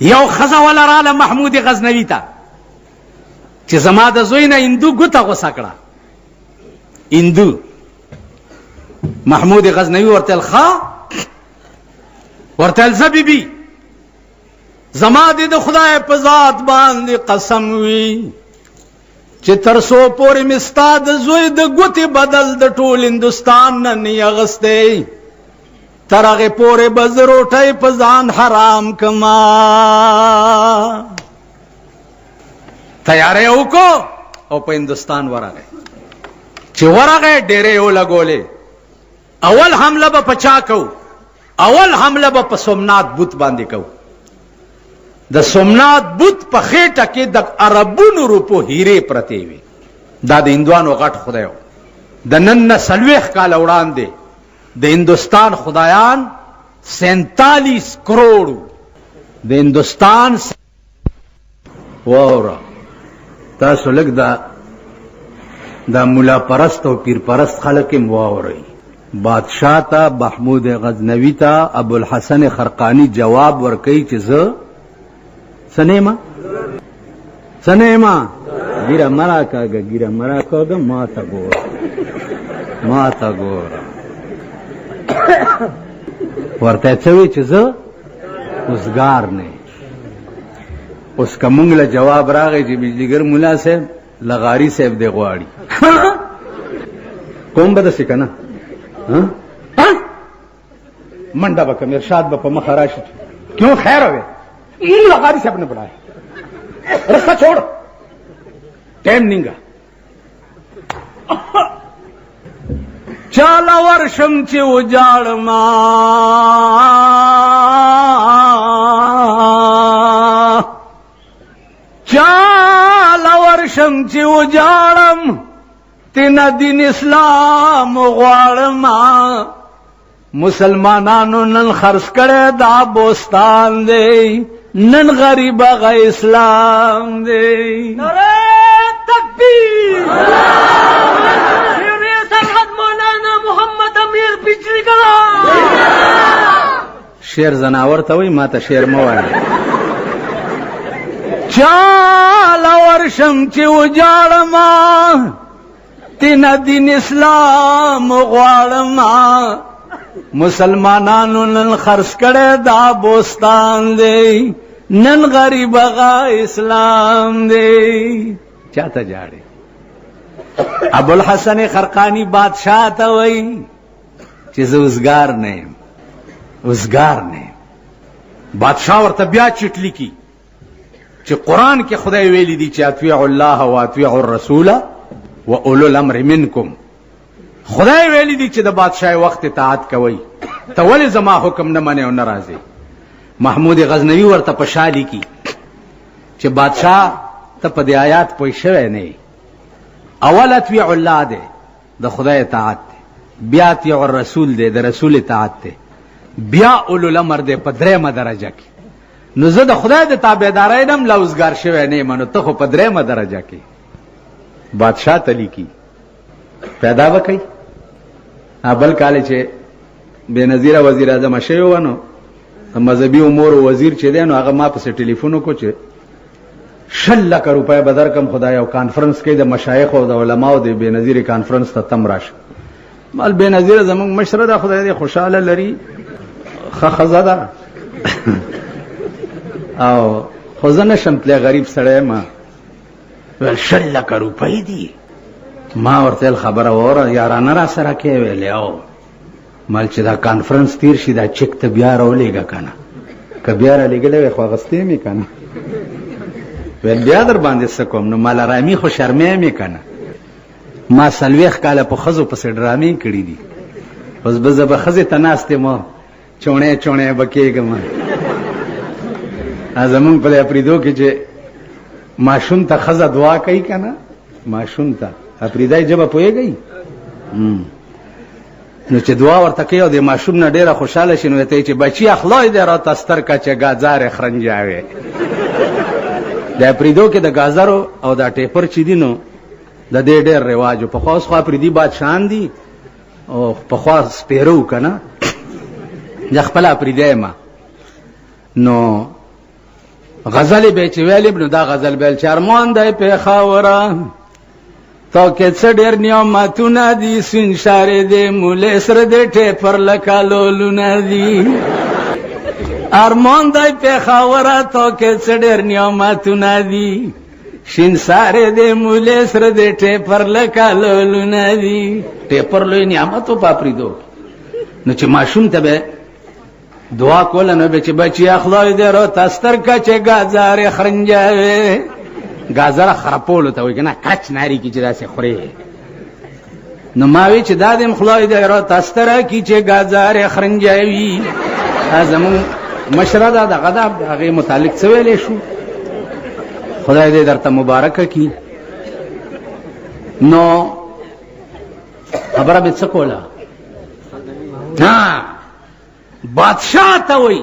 یو ښځه ولراله محمود غزنوي ته چې زما د زوی نه هندو ګوته غوسه کړه. هندو محمود غزنوي ورته ویل ښه، ورته ویل زه بیبي زما دې د خدای په ذات باندې قسم وي چې تر څو پورې مې ستا د زوی د ګوتې بدل د ټول هندوستان نه نه اغستی، تر هغې پورې به زه روټۍ په ځان حرام کما. تیاری وکړو او په هندوستان ورغی. چې ورغی ډېرې یې ولګولې. اول حمله به په چا کوو؟ اول حمله به په سومنات بوت باندې کوو. د سومنات بوت په خېټه کې د اربونو روپو هیرې پرتې وي. دا د هندوانو غټ خدای و. د نن نه 40 کاله وړاندې د هندوستان خدایان 47 کروڑ د هندوستان. واوره تاسو لږ دا مولا پرست او پیر پرست خلک هم واورئ. بادشاہ ته محمود غزنوي ته ابوالحسن خرقانی جواب ورکوي چې زه سنیما ګیره مرا کاږه ما ته ګوره ورته څه وی چې زه اوسګار نه. اوس که مونږ له جواب راغی چې بجلیګر ملا صاحب لغاری صاحب دی غواړي کوم به داسې که نه منډه به کم ارشاد به په مخه راشي کیوں خیر ہوئے لغاری صاحب نے بلایا رستہ چھوڑ ٹائم نینگا چالا ورشم چې وجاړما چالا ورشم چې وجاړم تینا دین اسلام غواړما مسلمانانو نن خرڅ کړی دا بوستان دی نن غریب هغه اسلام دی. نعرہ تکبیر شیر سرحد مولانا محمد امیر بجلی کلا. شیر زناور ته وای ما ته شیر مه وایه. چاله ورشم چې وجاړما تینا دین اسلام غواړما مسلمانانو نن خرڅ کړی دا بوستان دی نن غریب هغه اسلام دی. چاته جاړي؟ ابوالحسن خرقانی بادشاہ ته وای چې زه اوسګار نه یم. بادشاہ ورته بیا چټ لیکي چې قرآن کې خدای ویلی دی چې اطیعوا الله و اطیعوا الرسول و اولو الامر منکم. خدای ویلی دی چې د بادشاہ وخت اطاعت کوي. ته ولې زما حکم نه منې او نه راځې؟ محمود غزنوي ورته په شا لیکي چې بادشاہ ته په دې آیات پوه شوی نه. اول اطیعوا الله دی د خدای اطاعت دی، بیا اطیعوا الرسول دی د رسول اطاعت دی، بیا اولو الامر دی په 3مه درجه کې. نو زه د خدای د تابعدارۍ نه هم لا اوسګار شوی نه یم، نو ته خو په 3مه درجه کې. بادشاہ ته لیکي پیدا وکړي. بل کال چې بے نظیره وزیر اعظم شوی و نو مذهبي امور وزیر چې دی نو هغه ما پسې ټلیفون وکړو چې 6 لک روپۍ به درکم خدای او کانفرنس کوي د مشایخ او د علماو د بے نظیره کانفرنس ته تم راشه. مال بے نظیره زمونږ مشره ده خدای دې خوشحاله لري ښه ښځه ده او خو زه نشم تلی غریب سړی ما. ویل 6 لک روپۍ دي. ما ورته خبره وره یارانه را سره کې ویلې او مال چې دا کانفرنس تیر شي دا چک ته بیا راولېږه که نه که بیا را لېږلی وی خو اغستې مې که نه. ویل بیا در باندې څه کوم؟ نو مال رامي خو شرمې مې که نه. ما 40 کاله په ښځو پسې ډرامې کړي دي. اوس به زه به ښځې ته ناست یم چوڼې به کېږم. زمونږ په دې اپریدو کې چې ماشوم ته ښځه دعا کوي که نه ماشوم ته اپریدای جبه پوهېږئ نو چې دعا ورته کوي او د ماشوم نه ډېره خوشحاله شي نو ته یې چې بچي اخلای دی راته ستر که چې ګازارې خرنجاوې. د اپریدو کې د ګازرو او دا ټیپر چې دي نو د دې ډېر رواج و. پخوا اوس خو اپریدي بادشاهان دي او پخوا سپېره و که نه زه خپله اپریدی یم. نو غزل به چې ویلې نو دا غزل بیل چې ارمان دی پیښوره تو کې څه ډېر نعمتونه دي سین شارې دې مولې سره دې ټیپر لکه لولونه دي ارمان دی پیښوره تو کې څه ډېر نعمتونه دي شین سارې دې مولې سره دې ټیپر لکه لولونه دي ټیپر لوی نعمت و پاپریدو نو چې ماشوم ته به دعا کوله نو به چې بچي اخلای دې رو تستر کچه گازار خرنجاوي گازر خرپول ته وي کنه کچ ناری کی چې داسې خوري نو ما وی چې دادم خلای دې رو تستر کی چې گازار خرنجاوي زمون مشردا د غضب هغه متعلق څه ویلې شو خدای دې درته مبارک کی نو خبره به څه کوله ها بادشاہ ته وای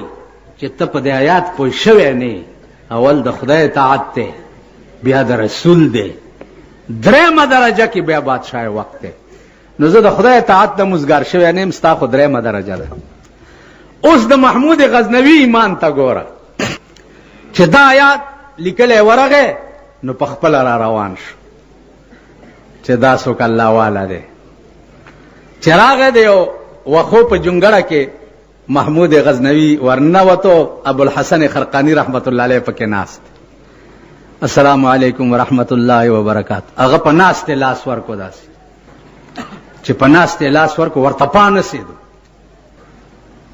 چې ته په دې آیات پوه شوې نه اول د خدای اطاعت ته بیا د رسول دی درېمه درجه کې بیا بادشاہ وخت دی نو زه د خدای اطاعت د مزګار شوې نه مستا خو درېمه درجه ده اوس د محمود غزنوی ایمان ته ګوره چې دا آیات لیکلې ورغه نو په خپل را روان شو چې دا څوک الله والا دی چې راغی دی وخو په جونګړه کې محمود غزنوی ورنوتو ابو الحسن خرقانی رحمت الله علیه پکې ناست السلام علیکم ورحمت الله وبرکاتہ هغه په ناست لاس ورکو داسي چې په ناست لاس ورکو ورته پانه سیدو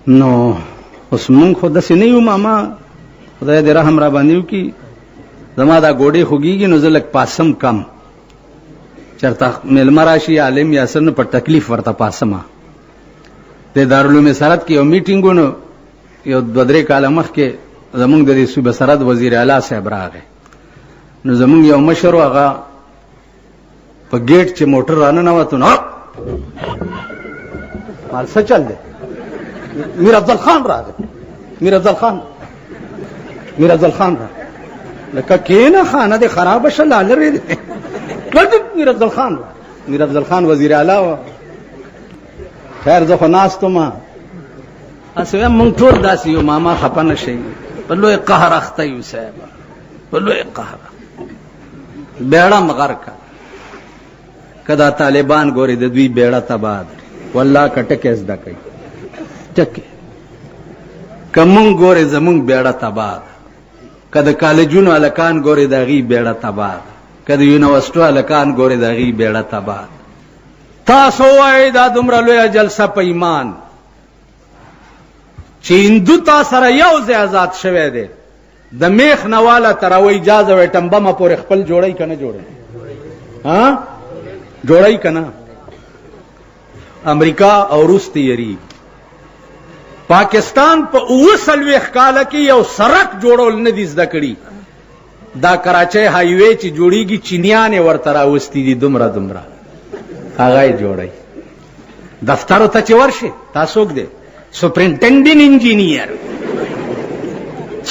نو اوس مونږ خو داسې نه یو ماما خدای دې رحم را باندې وکړي زما دا ګوډې خوږیږي نو زه لږ پاسم کم چرته میلمه راشي عالم یاسر نو په تکلیف ورته پاسمه د دارالعلوم سرحد کې یو میټینګونو یو 2-3 کاله مخکې زمونږ د صوبه سرحد وزیر اعلی صاحب راغی نو زمونږ یو مشر هغه په گیټ چې موټر رانه نوته نو مال څه چل دی میر افضل خان راغی میر افضل خان را لکه کینه خانه دې خراب شل لري میر افضل خان وزیر اعلی خیر زه خو ناستو ما اسوه مونږ ټول داسې یو ماما خپه نه شي په لوی قهر اخته یو صاحب په لوی قهر بیړه مغر کا کدا طالبان ګوري د دوی بیړه تباد والله کټکه زده کوي ټکه کوم ګوري زمونږ بیړه تباد کدا کالجونو الکان ګوري دغه بیړه تباد کدا یونیورسيټو الکان ګوري دغه بیړه تباد تاسو وای دا دومره لوی جلسه په ایمان چې هندو تاسو سره یو ځای آزاد شوه دی د میخ نواله تر او اجازه وې ټمبه ما پورې خپل جوړی کنه جوړی ها جوړی کنه امریکا او روس تیری پاکستان په 29 کال کې یو سړک جوړول نه دي زده کړی دا کراچۍ های وے چې جوړیږي چینیان ورته راوستي دي دومره هغه جوړی دفتر ته چې ورشي تاسو وګدې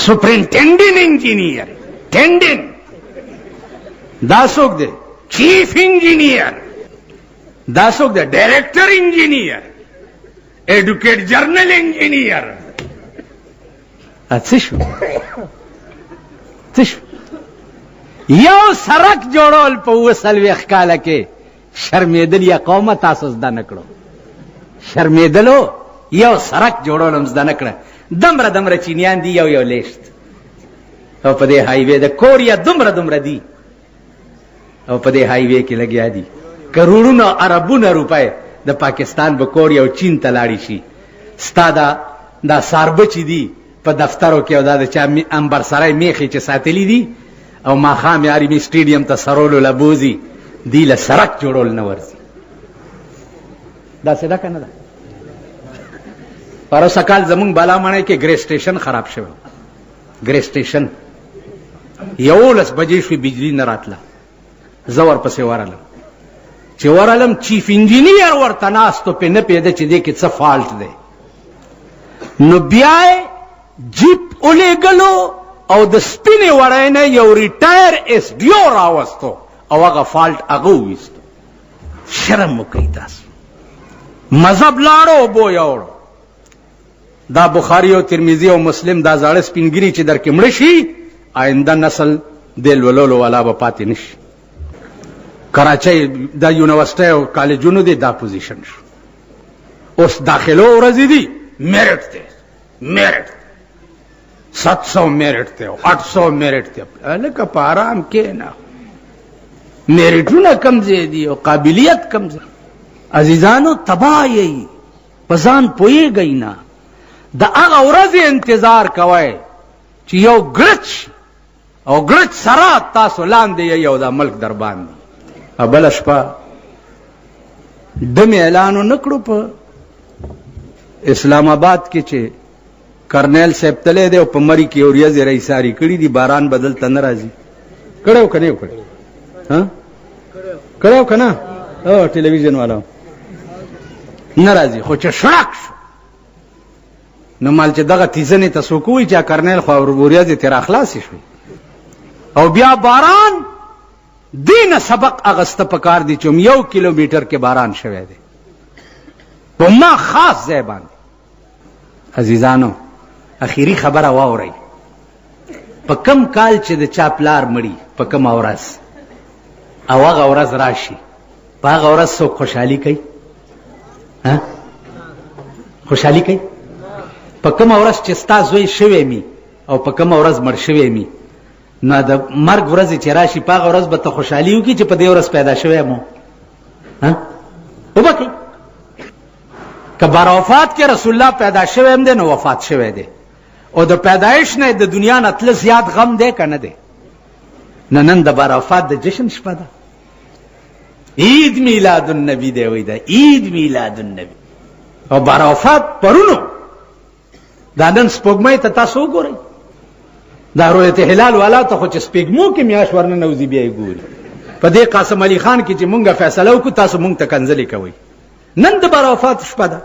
سپرینټنډنټ انجینیر ټینډن دا څوک دی چیف انجینیر دا څوک دی ډایرکټر انجینیر ایډوکیټ جرنل انجینیر څه شو یو سړک جوړول په 29 کال کې شرمېدل یا قومه تاسو زده نه کړو شرمېدلو یو سړک جوړول هم زده نه کړه دمره چینیان دي یو لیست او په دې های وے د کوریا دمره دي او په دې های وے کې لګیا دي کروڑونو اربونو روپے د پاکستان به کوریا او چین ته لاړی شي ستاده دا ساربچی دي په دفترو کې او دا د چا انبر سرای میخي چې ساتلی دي او ما خام یاري می سټیډیم ته سرولو لبوزي دی له سړک جوړول نه ورسي دا څه ده کنه ده پرو سکال زمون بالا مانه کې ګری سټیشن خراب شو ګری سټیشن یو لس بجې شو بجلی نه راتله زور پسې ورالم چې ورالم چیف انجینیر ورته ناستو په نه پیدا چې دې کې څه فالټ دی نو بیا جیپ اولېګلو او د سپینې وړای نه یو ریټایر اس ډیو راوستو او هغه فالټ هغه وویستو شرم وکړئ تاسو مذهب لاړو بو یوړو دا بخاری او ترمذی او مسلم دا زاړه سپینګری چې درکې مړ شي آئنده نسل د لولولو والا به پاتې نشي. کراچۍ د یونیورسټۍ او کالجونو دی دا پوزیشن شو. اوس داخلو ورځې دي میرټ دی، میرټ 700 میرټ دی او 800 میرټ دی. لکه په آرام کېنه، میرټونه کم ځای دي او قابلیت کم ځای. عزیزانو تباه یې په ځان پوهېږئ نه. د هغه ورځې انتظار کوئ چې یو ګړچ او ګړچ سره تاسو لاندې یې او دا ملک در باندې. بله شپه دم اعلان ونه کړو په اسلام آباد کې چې کرنیل صاحب تللی دی او په مري کې اوریځې رئیساري کړي دي، باران به دلته نه راځي. کړی و که نه کړی؟ کړی و که نه؟ ټلویزیون والا نه راځي. خو چې شړک شو نو مال چې دغه تیزنې ته څوک وایي چې کرنیل خو اوریځې ترې راخلاصې شوې او بیا باران دینه سبق اغسته پکار دی چې 1 کیلومیټر کې باران شوی دی په ما خاص ځای باندې. عزیزانو اخیری خبره واورئ. په کم کال چې د چا پلار مړي په کم ورځ او هغه ورځ راشي، په هغه ورځ څوک خوشحالي کوي؟ خوشحالي کوي؟ په کم ورځ چې ستا زوی شوی می او په کم ورځ مړ شوی می، نو د مرګ ورځ چې راشي په هغه ورځ به ته خوشحالي وکړي چې په دې ورځ پیدا شوی مو؟ وبکئ. که بر وفات کې رسول الله پیدا شوی هم دی نو وفات شوی دی او د پیدایش نه د دنیا نه تله زیات غم دی که نه دی؟ نن د بر وفات د جشن شپه ده. عید میلاد النبی دی وایي، دا عید میلاد النبی او بر وفات پرونو. دا نن سپوږمۍ ته تاسو وګورئ، دا رؤیت هلال والا ته خو چې سپېږمو کې میاشت ورننوځي بیا یې ګوري. په دې قاسم علي خان کې چې مونږه فیصله وکړو تاسو مونږ ته کنځلې کوئ. نن د بارافات شپه ده،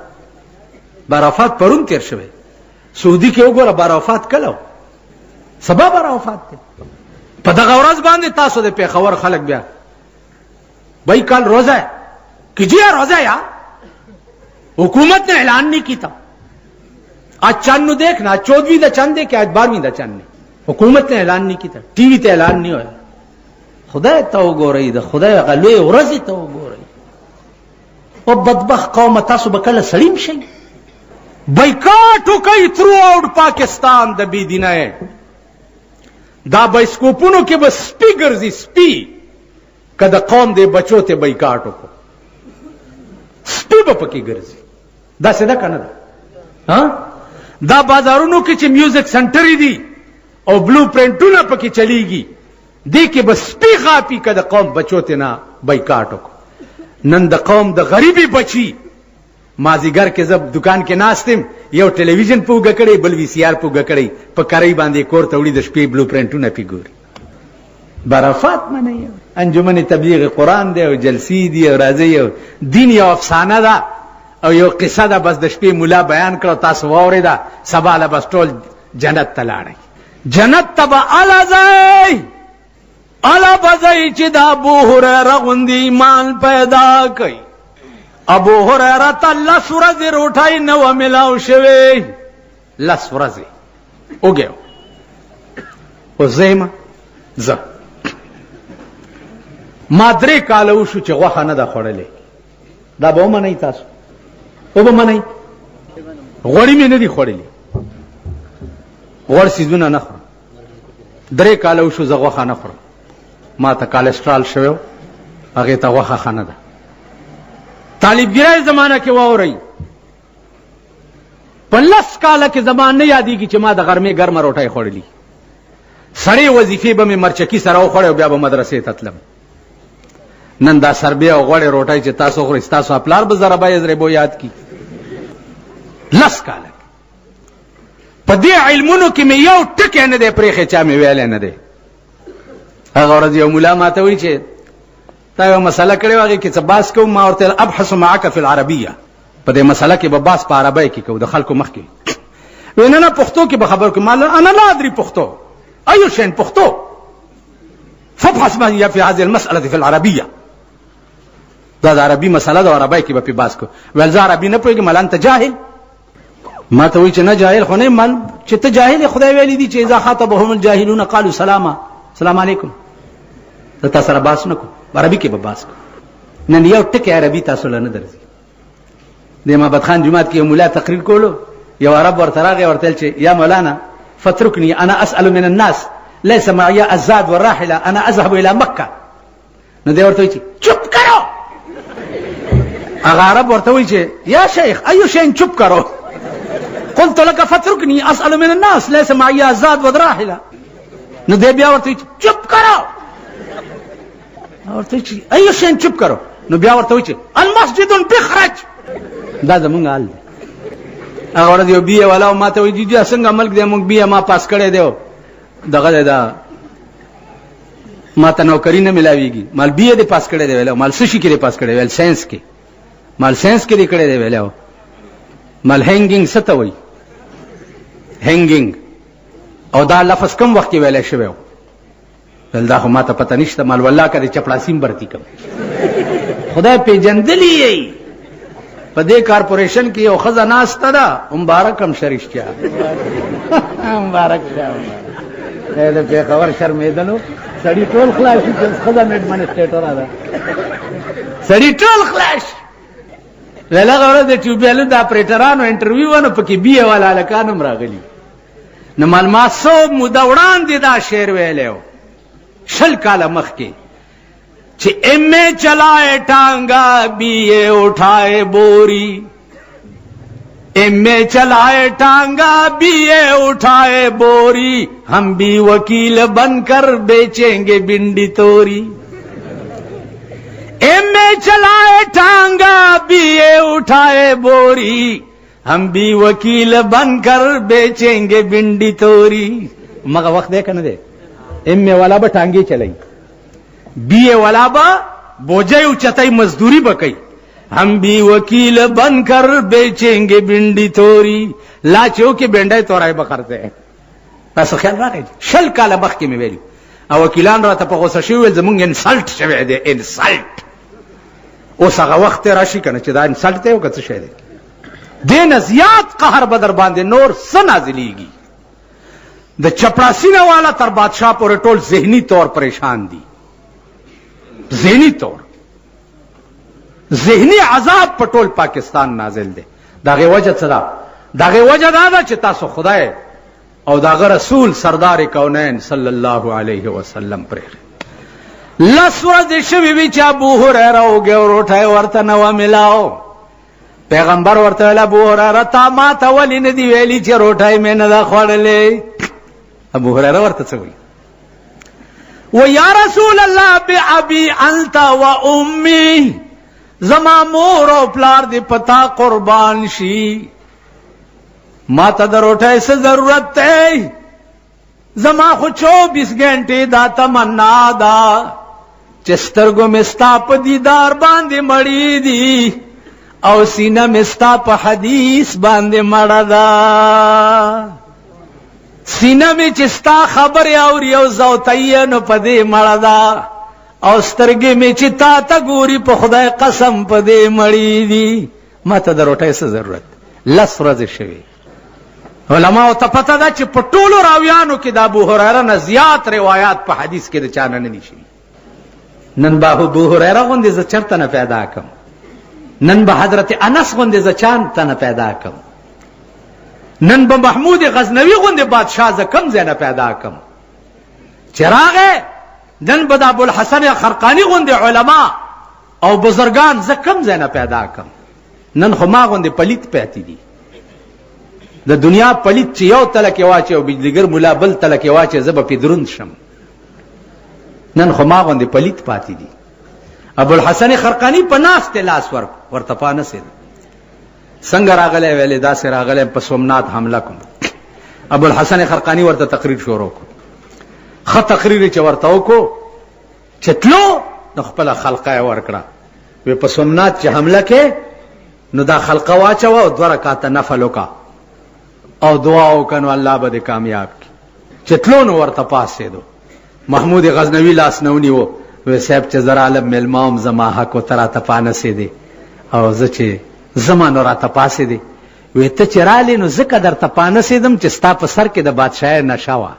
بارافات پرون تیر شوی. سعودي کې وګوره بارافات کله و، سبا بارافات دی. په دغه ورځ باندې تاسو د پېښور خلک بیا بھائی کل روزہ ہے کیجیے روزہ یا حکومت نے اعلان نہیں کیا. آج چاند دیکھنا 14ویں دا چاند ہے کہ آج 12ویں دا چاند ہے. حکومت نے اعلان نہیں کیا، ٹی وی ته اعلان نہیں ہوا. خدای ته وګورئ، د خدای هغه لوی ورځې ته وګورئ. او بدبخت قوم تاسو به کله سړیم شئ؟ بایکاټ وکئ تھرو آؤٹ پاکستان د بې دینۍ. دا بایسکوپونو کې به سپي ګرځي، سپي که د قوم د بچو ته بایکاټ وکړو سپي به پکې ګرځي. داسې ده که نه ده؟ دا بازارونو کې چې میوزک سنټرې دي او بلو پرنټونه پکې چلیږي، دې کې به سپي غاپي که د قوم بچو ته نه بایکاټ وکړو. نن د قوم د غریبي بچي مازیګر کې زه دکان کې ناست یم، یو ټلویزیون په اوږه کړی، بل وي سی آر په اوږه کړی، په کرۍ باندې کور ته وړي، د شپې بلو پرنټونه پې ګوري. برافات منئ، انجمن تبلیغ قرآن دی او جلسې دي او راځي او دین یو افسانه ده او یو قصه ده، بس د شپې مولا بیان کړو تاسو واورېده، سبا له بس ټول جنت ته لاړئ. جنت ته به اله ځئ، اله به ځئ چې د ابو هریره غوندې ایمان پیدا کوي. ابو هریره ته 10 ورځې روټۍ نه وه میلاو شوې، 10 ورځې وګیو. اوس زه زه ما 3 کاله وشو چې غوښه نه ده خوړلې. دا به ومنئ تاسو؟ وبه منئ؟ غوړي مې نه دي خوړلي، غوړ سیزونه نه خورم. 3 کاله وشو زه غوښه نه خورم. ما ته کالسترال شوی و، هغې ته غوښه ښه نه ده. طالبګرۍ زمانه کې واورئ، په 10 کاله کې زما نه یادېږي چې ما د غرمې ګرمه روټۍ خوړلي. سړې وظیفې به مې مرچکي سره وخوړی او بیا به مدرسې ته تلم. نن دا سربې او غوړې روټۍ چې تاسو خورئ، ستاسو پلار به ضربه یضربو یاد کي. 10 کاله په دې علمونو کې مې یو ټکی نه دی پرېښی، چا مې ویلی نه دی. هغه ورځ یو ملا ما ته وایي چې تا یو مسله کړې وه، هغې کې څه بحث کوم. ما ورته ویل ابحث معک فی العربیه، په دې مسله کې به بحث په عربۍ کې کوو، د خلکو مخکې. وایي نه نه پښتو کې به خبر کوم. انا لا ادري پښتو اي شيء پښتو، فابحث معي في هذه المسألة في العربية. دا د عربي مسله د عربی کې به په بحث کو. ول زه عربي نه پوهېږم، مله انت جاهل. ما ته وی چې نه جاهل خو نه مال چې ته جاهل خدای ویلي دي چې اذا خاطبهم الجاهلون قالوا سلاما السلام علیکم ته تاسو سره باس نکو عربي کې به باس کو نن یو ټکی عربي تاسو له نه درځي د محمد خان جمعات کې مولا تقریر کولو یو عرب ورته راغی ورته چې یا مولانا فتركني انا اسال من الناس ليس معي الزاد والراحله انا اذهب الى مكه نو دی ورته چې چپ کرو هغه عرب ورته وی چې یا شیخ ايو شيء چپ کرو قلت لك فتركني اسال من الناس ليس معي الزاد والراحله نو دی بیا ورته چپ کرو ورته چې ايو شيء چپ کرو نو بیا ورته وی چې المسجد بخرج دا زمونږ حال دی هغه ورځ یو بیا والا ما ته وی جی څنګه ملک دې مونږ بیا ما پاس کړی دی دغه دا ما ته نوکری نه ملاویږي مال بیا دې پاس کړی دی ویلو مال سشي کې دې پاس کړی ویل ساينس کې مال ساينس کې دې کړی دی ویلو مال هنګینګ څه ته وی هنګینګ او دا لفظ کم وخت کې ویل شوی ول دا خو ما ته پته نشته مال والله کړي چپړاسیم برتی کوم خدای پیجندلی په دې کارپوریشن کې یو خزانه استه مبارکم شریشتیا مبارک شه دا په خبر شرمېدلو سړی ټول خلاص چې خزانه ایڈمنسټریټر ده سړی ټول خلاص ویلا غره د ټیوبیلو د اپریټرانو انټرویو ونه پکې بیا والا لکانم راغلی نو معلومات سو مودا وړاندې دا شعر ویلو شل کاله مخ کې چې ایم چلائے ٹانگا بیے اٹھائے بوری ایم چلائے ٹانگا بیے اٹھائے بوری ہم بھی وکیل بن کر بیچیں گے بنڈی توری ایم چلائے ٹانگا بیے اٹھائے بوری ہم بھی وکیل بن کر بیچیں گے بنڈی توری مگر وقت دے کنا دے ایم والا با ٹانگی چلائی بی والا با بوجھے اچتائی مزدوری بکئی ہم بھی وکیل بن کر بیچیں گے بنڈی توری لاچو کی بینڈائی تورائی بخرتے ہیں تاسو خیال راغی شل کاله مخکې مې ویلو او وکیلان راته په غوسه شوي زمونږ انسلټ شوی دی انسلټ اوس هغه وخت راشي کنه چې دا انسلټ دی او که څه شی دی دې نه زیات قهر به در باندې نور څه نازلیږي د چپړاسینه والا تر بادشاه پورې ټول ذهني طور پریشان دي ذهنی طور ذهنی عذاب په ټول پاکستان نازل دی داغه وجه څه ده داغه وجه دا ده چې تاسو خدای او داغه رسول سردار کونین صلی الله علیه وسلم پر لسوره د شوی وی چې ابو هريره وګوروټای ورته نو ملاو پیغمبر ورته ویل ابو هريره تا ما ته ولې نه دی ویلي چې روټای مې نه دا خوړلې ابو هريره ورته څه وی و یا رسول الله بأبي انت و امي زما مور او پلار دی پتا قربان شي ما ته دروټه څه ضرورت ته زما خو 24 غنټه دا تمنا دا چسترګو مستا په دیدار باندې مړی دی او سینه مستا په حدیث باندې مړه دا سینه می چستا خبر اور یو زوتین پدې مړه دا او سترګې می چتا تا ګوري په خدای قسم پدې مړی دی ماته دروټه څه ضرورت لس ورځې شوی علماء ته پته ده چې په ټولو راویانو کې د ابو هريره نه زیات روایت په حدیث کې د چانه نه نشي نن به ابو هريره غوندې ز چرته نه پیدا کم نن به حضرت انس غوندې ز چانته نه پیدا کم نن به محمود غزنوی غوندې بادشاہ ز کم زنه پیدا کم چراغه نن به ابو الحسن خرقانی غوندې علما او بزرگان ز کم زنه پیدا کم نن خو ما غوندې پلیت پاتې دي د دنیا پلیت چې یو تلکه واچي او بجلیګر مولا بل تلکه واچي زب په دروند شم نن خو ما غوندې پلیت پاتې دي ابو الحسن خرقانی په ناس ته لاس ورته پانه سي څنګه راغله ویلې دا سره راغله په سومنات حمله کوم ابو الحسن خرقانی ورته تقریر شروع کړ خط تقریر چې ورته وکړو چتلو د خپل خلقای ورکړه وې په سومنات چې حمله کې نو دا خلقه واچو او 2 رکعات نفل وکړه او دعا وکړو الله به کامیاب کی چتلو نو ورته پاسې دو محمود غزنوی لاس نونی وو وې صاحب چې زرا عالم ملمام زما حق او ترا ته پانه سي دي او زه چې زمانو را ته پاسې دي وې ته چې رالې نو ځکه درته پانسېدم چې ستا په سر کې د بادشاهۍ نشه وه،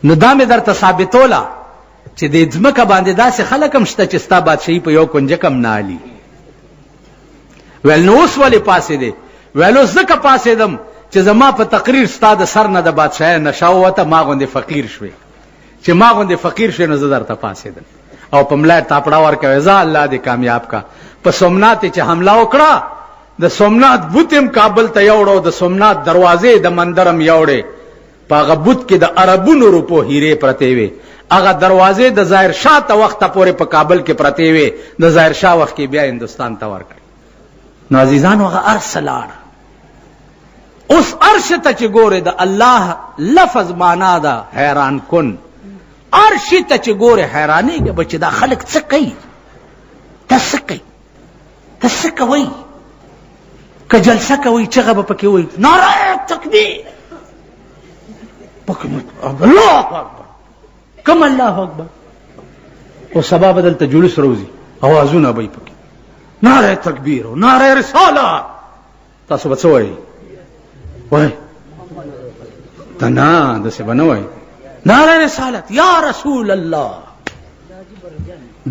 نو دا مې درته ثابتوله چې د ځمکه باندې داسې خلک هم شته چې ستا بادشاهي په یو کنجک هم نه علي. ویل نو اوس ولې پاسېدې؟ ویل اوس ځکه پاسېدم چې زما په تقریر ستا د سر نه د بادشاهۍ نشه ووته، ما غوندې فقیر شوې. چې ما غوندې فقیر شوې نو زه درته پاسېدم او په ملا تاپړه ورکوې. ځه الله دې کامیاب کا. په سومنات چې حمله وکړه، د سومنات بوت هم کابل ته یوړو، د سومنات دروازې د مندر هم یوړې. په هغه بوت کې د عربونو روپو هیرې پرتې وې. هغه دروازې د ظاهر شاه ته وخته پورې په کابل کې پرتې وې، د ظاهر شاه وخت کې بیا هندوستان ته ورکړې. نو عزیزانو هغه ارس لاړ. اوس عرش ته چې ګوره د الله لفظ معنا ده حیران کن. عرش ته چې ګوره حیرانېږه به چې دا خلک څه کوي، ته څه کوي، ته څه کوئ. که جلسه کوئ چغه به پکې وایي نعره تکبیر، الله اکبر، کم الله اکبر. او سبا به دلته جلوس روزي، اوازونه به یې پکې نعره تکبیر او نعره رسالت. تاسو به څه وایي؟ وای ته نه داسې به نه وایي نعره رسالت یا رسول الله.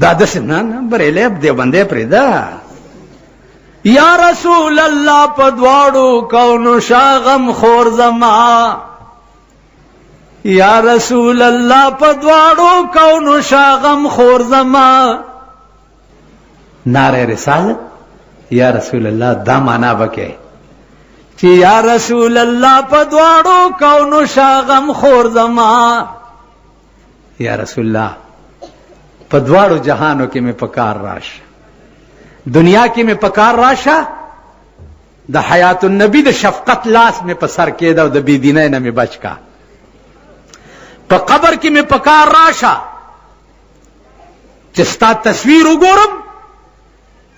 دا داسې نه بریلی دیوبندی پرېږده. یا رسول الله په دواړو کونو شاغم خور زما، یا رسول الله په دواړو کونو شاغم خور زما. نعره رسالت یا رسول الله دا معنا وکړي چې یا رسول الله په دواړو کونو شاغم خور زما. یا رسول الله په دواړو جهانو کې مې پکار راشه، دنیا کې مې پکار راشه، د حیات النبی د شفقت لاس مې په سر کېده او د بېدینۍ نه مې بچ کا. په قبر کې مې پکار راشه چې ستا تصویر وګورم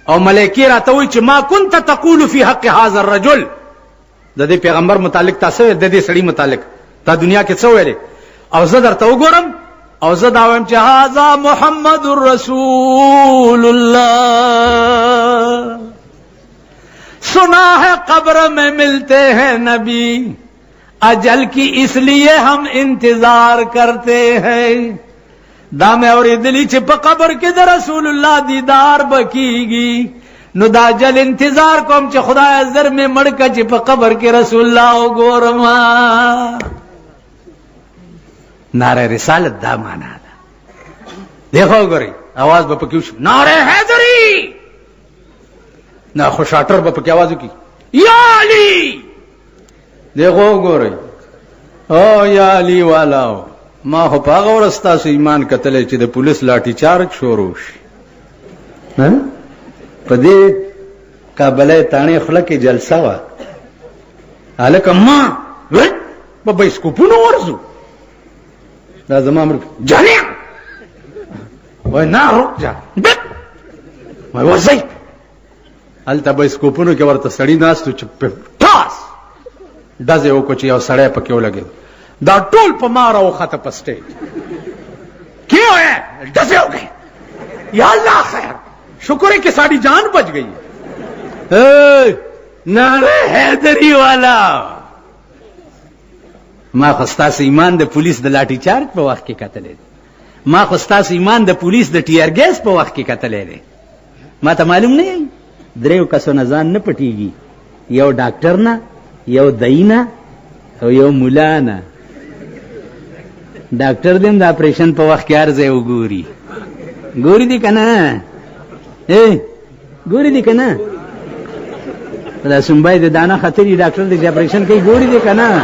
او ملائکې راته وایي چې ما كنت تقول فی حق هذا الرجل. د دې پیغمبر متعلق تاسو د دې سړي متعلق تا دنیا کې څه ویلې، او زه درته وګورم او زه دا وایم چې هذا محمد رسول الله. سنا ہے قبر میں ملتے ہیں نبی، اجل کی اس لیے ہم انتظار کرتے ہیں. دا میں اوریدلی چې په قبر کې د رسول الله دیدار بکیږي، نو دا جل انتظار کوم چې خدای زر میں مړ کا چې په قبر کې رسول الله وګورم. نعره رسالت دا معنا ده. دیکھو ګورئ आवाज به پکې وشي نعره حیدری، نه خو شاټر به پکې आवाज وکړي یا علی. دیکھو ګورئ او یا علی والاو، ما خو په هغه ورځ ستاسو ایمان کتلی چې د پولیس لاټي چارج شروع شي. په دې کابلۍ تاڼې خوله کې جلسه وه، هلکه ما په بایسکوپونو ورځو. دا زما مړ جانې وای نه رک جا وای ورځئ. هلته بایسکوپونو کې ورته سړي ناست و چې ټاس ډزې وکړو چې یو سړی پکې ولګېد. دا ټول په ما راوخته په سټیج. کیوں ہے ڈسے ہو گئے؟ یا اللہ خیر، شکر ہے کہ ساری جان بچ گئی. نعرہ حیدری والا. ما خو ستاسو ایمان د پولیس د لاټي چارج په وخت کې کتلی دی، ما خو ستاسو ایمان د پولیس د ټیر ګیس په وخت کې کتلی دی. ما ته معلوم نه یې دریو کسو نه ځان نه پټېږي، یو ډاکټر نه، یو دئی نه او یو ملا نه. ډاکټر دې د اپریشن په وخت کې هر ځای وګوري. ګوري دي که نه؟ ګوري دي که نه؟ دا سنبای د دانه خطرې ډاکټر دې چې اپریشن کوي ګوري دي که نه؟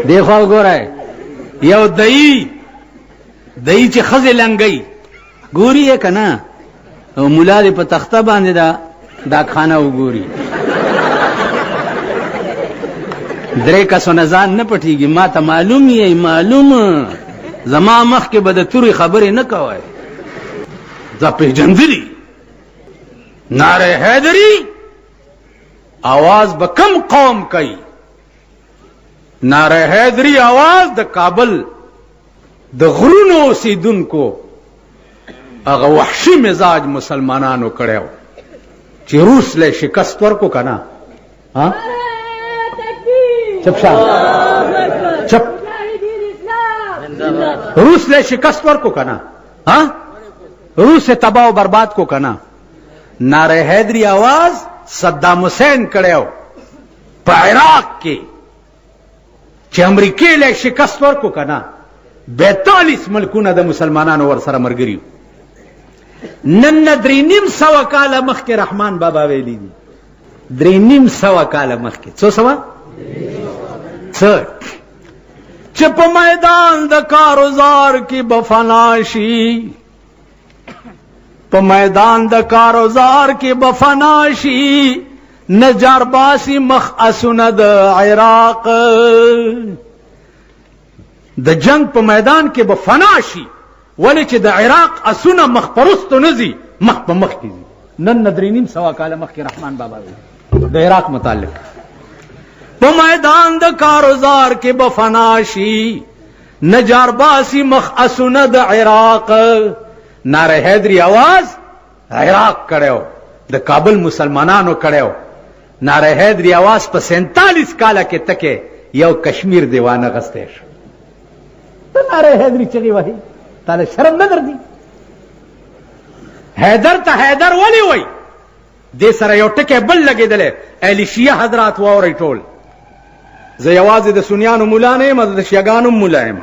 دې خوا وګورئ یو دئی چې ښځې لنګوي ګوري یې که نه؟ او ملا دې په تخته باندې دا ډاکخانه وګوري. درې کسو نه ځان نه پټېږي. ما ته معلوم یې معلوم زما مخکې به د تورې خبرې نه کوئ. زه پېژندلي نعره حیدري आवाज به کم قوم کوي. نعره حیدري आवाज د کابل د غرونو اوسیدونکو هغه وحشي مزاج مسلمانانو کړی و چې روس له شکست ورکو که نه، हाँ चुप शाह चुप रूस ने शिकस्त वर को कना हाँ रूस से तबाह व बर्बाद को कना नारे हैदरी आवाज सद्दाम हुसैन कड़े हो इराक के चे अमरीके ले शिकस्त वर को कना 42 मुल्कुना द मुसलमानान वर सर मरगरी नन्न 3.5 काल मख के रहमान बाबा वेली दी 3.5 काल मख के 100 चप मैदान द कारोजार की बफनाशी प मैदान द कारोजार की बफनाशी नजारबासी मख असुनद इराक द जंग प मैदान के बफनाशी वले च द इराक असुना मख परस्त नजी मख प मख की नन 3.5 काल मख के रहमान बाबा द इराक मुतालिक प मैदान द कारोजार के बफनाशी नजारबासी मख असुनद इराक नारे हैदरी आवाज इराक कड़े द काबुल मुसलमानानो कड़े नारे हैदरी आवाज पर 47 काला के तके यो कश्मीर दीवाना गस्तेश तो नारे हैदरी चली वही ताले शर्म न कर दी हैदर ता हैदर वाली वही दे सर यो टके बल लगे दले एली शिया हजरात व और टोल जे आवाज द सुनियानो मुलाने मद शियागानो मुलायम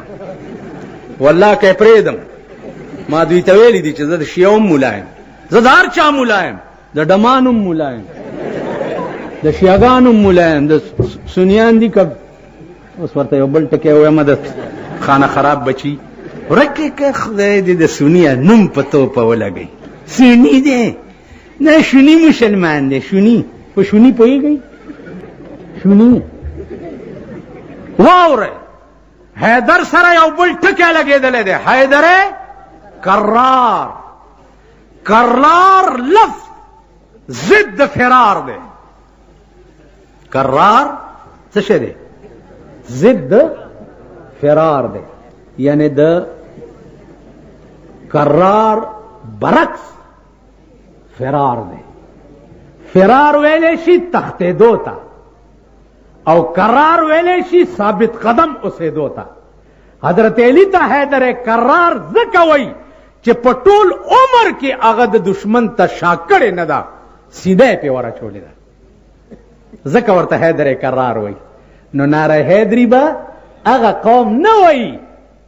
वल्लाह के प्रेदम ما دوی ته ویلی دي چې زه د شیعوم ملایم زه د هر چا ملایم د ډمانم ملایم د شیعګانم ملایم د سنیان دي که اوس ورته یو بل ټکی وایم د خانه خراب بچي ورکه که خدای دې د سنیا نوم په توپه ولګئ سنی دی نه شونی مسلمان دی شونی په شونی پوهېږئ شونی واوره حیدر سره یو بل ټکی لګېدلی دی حیدره کرار کرار لفظ ضد فرار دے کرار څه دے ضد فرار دے یعنی د کرار برعکس فرار دے فرار ویلے شي تخته دوتا او کرار ویلے شي ثابت قدم اسے دوتا حضرت علی ته حیدر کرار زکوي چې په ټول عمر کې هغه د دشمن ته شاکړې نه ده سیده په ورا چولې ده زکه ورته حیدر کرار وای نو ناره حیدری با هغه قوم نه وای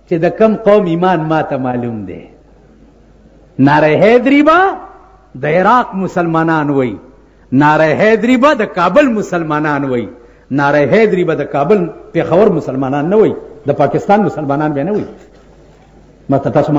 چې د کم قوم ایمان ماته معلوم دی ناره حیدری با د عراق مسلمانان وای ناره حیدری با د کابل مسلمانان وای ناره حیدری با د کابل پیښور مسلمانان نه وای د پاکستان مسلمانان به نه وای مته تاسو